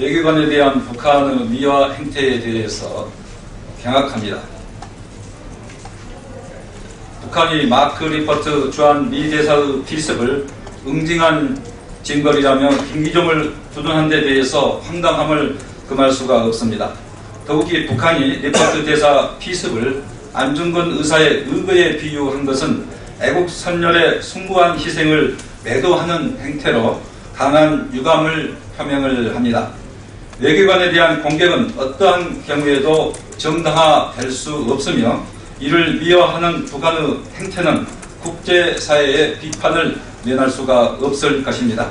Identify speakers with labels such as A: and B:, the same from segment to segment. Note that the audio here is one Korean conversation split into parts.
A: 외교관에 대한 북한의 미화 행태에 대해서 경악합니다. 북한이 마크 리퍼트 주한 미 대사의 비습을 응징한 징벌이라며 김기정을 두둔한 데 대해서 황당함을 금할 수가 없습니다. 더욱이 북한이 리퍼트 대사 피습을 안중근 의사의 의거에 비유한 것은 애국 선열의 숭고한 희생을 매도하는 행태로 강한 유감을 표명을 합니다. 외교관에 대한 공격은 어떠한 경우에도 정당화될 수 없으며 이를 미화하는 북한의 행태는 국제사회의 비판을 면할 수가 없을 것입니다.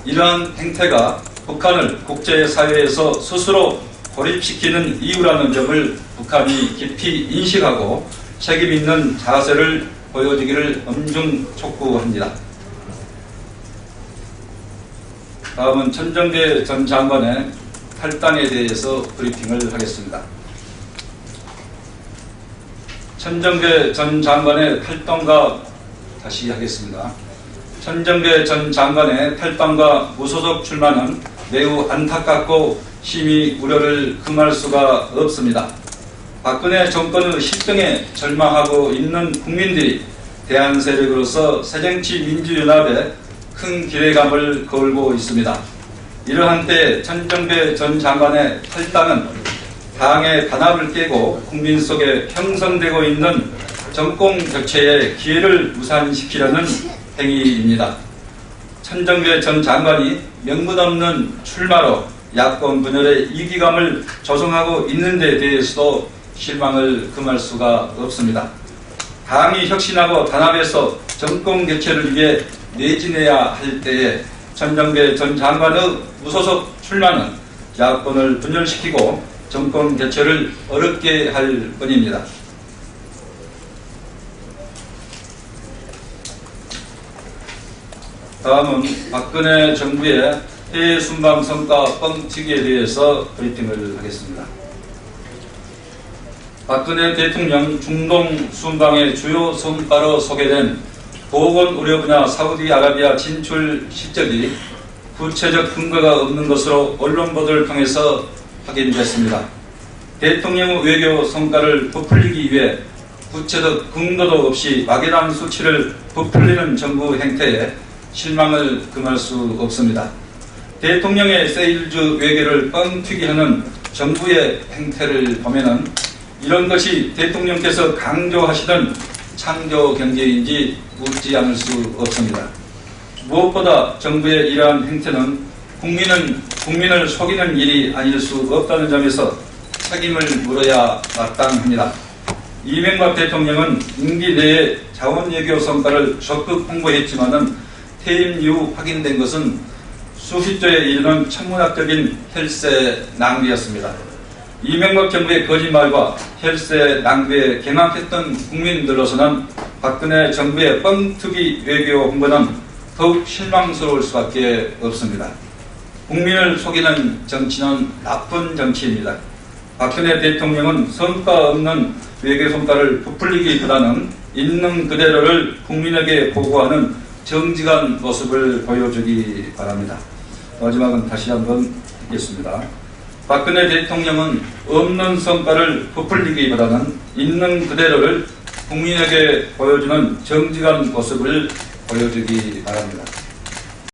A: 이러한 행태가 북한을 국제사회에서 스스로 고립시키는 이유라는 점을 북한이 깊이 인식하고 책임있는 자세를 보여주기를 엄중 촉구합니다. 다음은 천정배 전 장관의 탈당에 대해서 브리핑을 하겠습니다. 천정배 전 장관의 탈당과 다시 하겠습니다. 천정배 전 장관의 탈당과 무소속 출마는 매우 안타깝고 심히 우려를 금할 수가 없습니다. 박근혜 정권의 실정에 절망하고 있는 국민들이 대한세력으로서 새정치민주연합에 큰 기대감을 걸고 있습니다. 이러한 때 천정배 전 장관의 탈당은 당의 단합을 깨고 국민 속에 형성되고 있는 정권 교체의 기회를 무산시키려는 행위입니다. 천정배 전 장관이 명분 없는 출마로 야권 분열의 이기감을 조성하고 있는 데 대해서도 실망을 금할 수가 없습니다. 당이 혁신하고 단합해서 정권 교체를 위해 내진해야 할 때에 천정배 전 장관의 무소속 출마는 야권을 분열시키고 정권 교체를 어렵게 할 뿐입니다. 다음은 박근혜 정부의 해외 순방 성과 뻥튀기에 대해서 브리핑을 하겠습니다. 박근혜 대통령 중동 순방의 주요 성과로 소개된 보건 의료 분야 사우디아라비아 진출 실적이 구체적 근거가 없는 것으로 언론 보도를 통해서 확인됐습니다. 대통령의 외교 성과를 부풀리기 위해 구체적 근거도 없이 막연한 수치를 부풀리는 정부 행태에 실망을 금할 수 없습니다. 대통령의 세일즈 외교를 뻥튀기하는 정부의 행태를 보면은 이런 것이 대통령께서 강조하시던 창조 경제인지 묻지 않을 수 없습니다. 무엇보다 정부의 이러한 행태는 국민을 속이는 일이 아닐 수 없다는 점에서 책임을 물어야 마땅합니다. 이명박 대통령은 임기 내에 자원외교 성과를 적극 홍보했지만은 퇴임 이후 확인된 것은 수십조에 이르는 천문학적인 혈세 낭비였습니다. 이명박 정부의 거짓말과 혈세 낭비에 경악했던 국민들로서는 박근혜 정부의 뻥튀기 외교 홍보는 더욱 실망스러울 수밖에 없습니다. 국민을 속이는 정치는 나쁜 정치입니다. 박근혜 대통령은 성과 없는 외교 성과를 부풀리기보다는 있는 그대로를 국민에게 보고하는 정직한 모습을 보여주기 바랍니다. 마지막은 다시 한번 읽겠습니다. 박근혜 대통령은 없는 성과를 부풀리기보다는 있는 그대로를 국민에게 보여주는 정직한 모습을 보여주기 바랍니다.